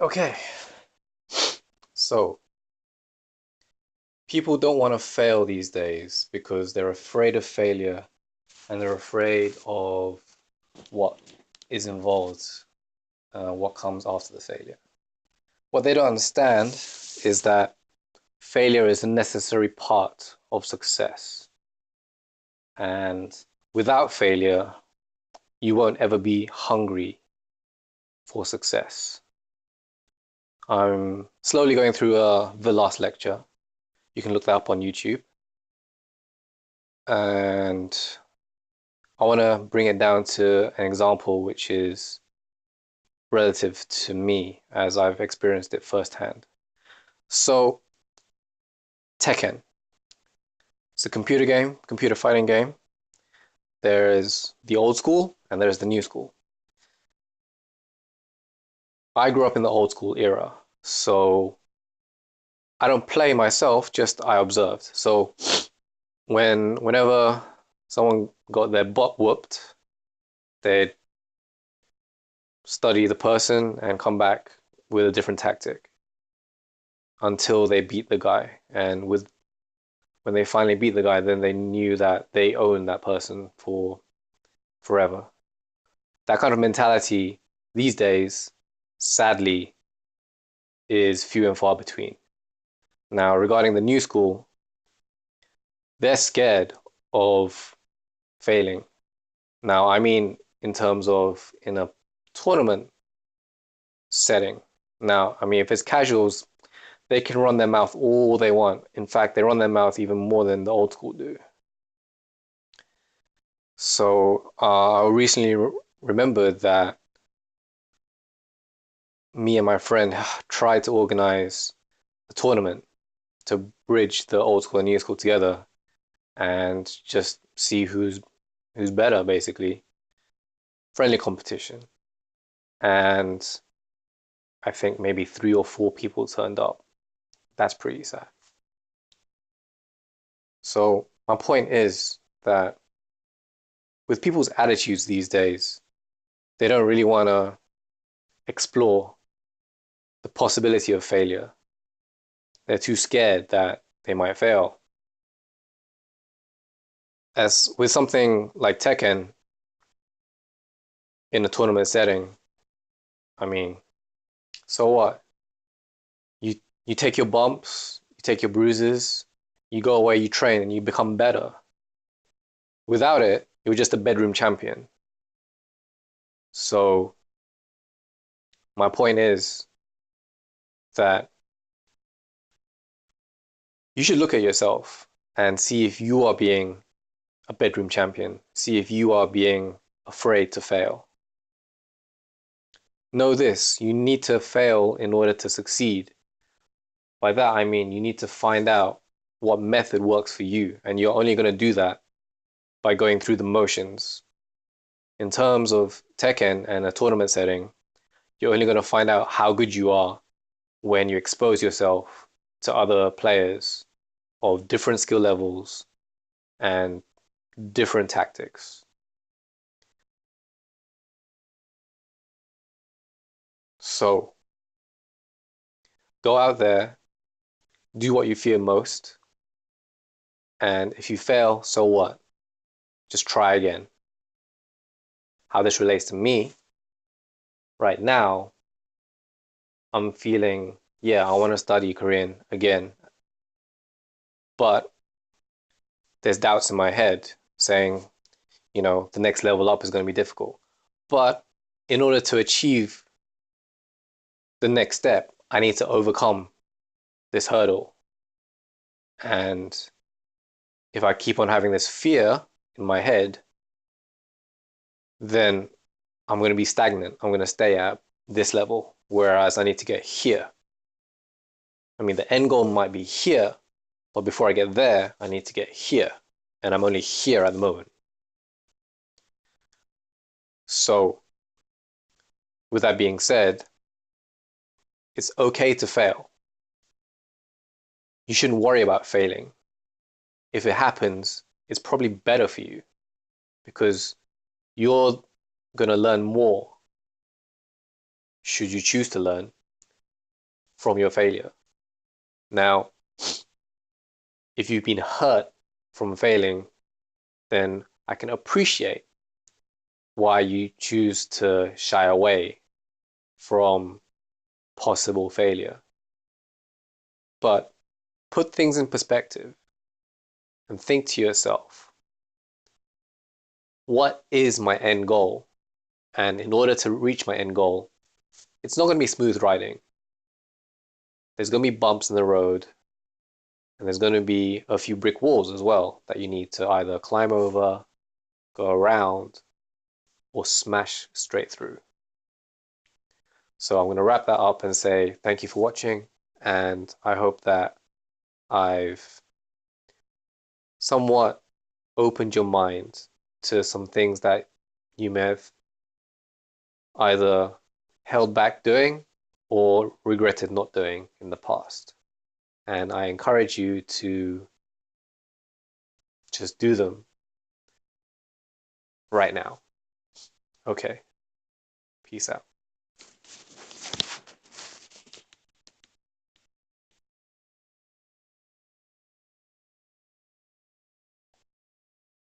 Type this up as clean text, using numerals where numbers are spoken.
Okay, so people don't want to fail these days because they're afraid of failure and they're afraid of what is involved, what comes after the failure. What they don't understand is that failure is a necessary part of success. And without failure, you won't ever be hungry for success. I'm slowly going through the last lecture. You can look that up on YouTube. And I want to bring it down to an example which is relative to me as I've experienced it firsthand. So, Tekken, it's a computer game, computer fighting game. There is the old school and there's the new school. I grew up in the old school era, so I don't play myself, just I observed. So whenever someone got their butt whooped, they'd study the person and come back with a different tactic until they beat the guy. And when they finally beat the guy, then they knew that they owned that person for forever. That kind of mentality these days, sadly, is few and far between. Now, regarding the new school, they're scared of failing. Now, I mean, in terms of in a tournament setting. Now, I mean, if it's casuals, they can run their mouth all they want. In fact, they run their mouth even more than the old school do. So I recently remembered that me and my friend tried to organize a tournament to bridge the old school and new school together and just see who's better, basically. Friendly competition. And I think maybe 3 or 4 people turned up. That's pretty sad. So my point is that with people's attitudes these days, they don't really want to explore the possibility of failure. They're too scared that they might fail. As with something like Tekken in a tournament setting, I mean, so what? You you take your bumps, you take your bruises, you go away, you train, and you become better. Without it, you're just a bedroom champion. So my point is that you should look at yourself and see if you are being a bedroom champion, see if you are being afraid to fail. Know this, you need to fail in order to succeed. By that, I mean you need to find out what method works for you, and you're only going to do that by going through the motions. In terms of Tekken and a tournament setting, you're only going to find out how good you are when you expose yourself to other players of different skill levels and different tactics. So go out there, do what you fear most, and if you fail, so what? Just try again. How this relates to me right now, I'm feeling, yeah, I want to study Korean again, but there's doubts in my head saying, the next level up is going to be difficult. But in order to achieve the next step, I need to overcome this hurdle. And if I keep on having this fear in my head, then I'm going to be stagnant. I'm going to stay at this level, whereas I need to get here. I mean, the end goal might be here, but before I get there, I need to get here. And I'm only here at the moment. So, with that being said, it's okay to fail. You shouldn't worry about failing. If it happens, it's probably better for you because you're going to learn more should you choose to learn from your failure. Now, if you've been hurt from failing, then I can appreciate why you choose to shy away from possible failure. But put things in perspective and think to yourself, what is my end goal? And in order to reach my end goal, it's not going to be smooth riding. There's going to be bumps in the road, and there's going to be a few brick walls as well that you need to either climb over, go around, or smash straight through. So I'm going to wrap that up and say thank you for watching, and I hope that I've somewhat opened your mind to some things that you may have either held back doing or regretted not doing in the past. And I encourage you to just do them right now. Okay, peace out.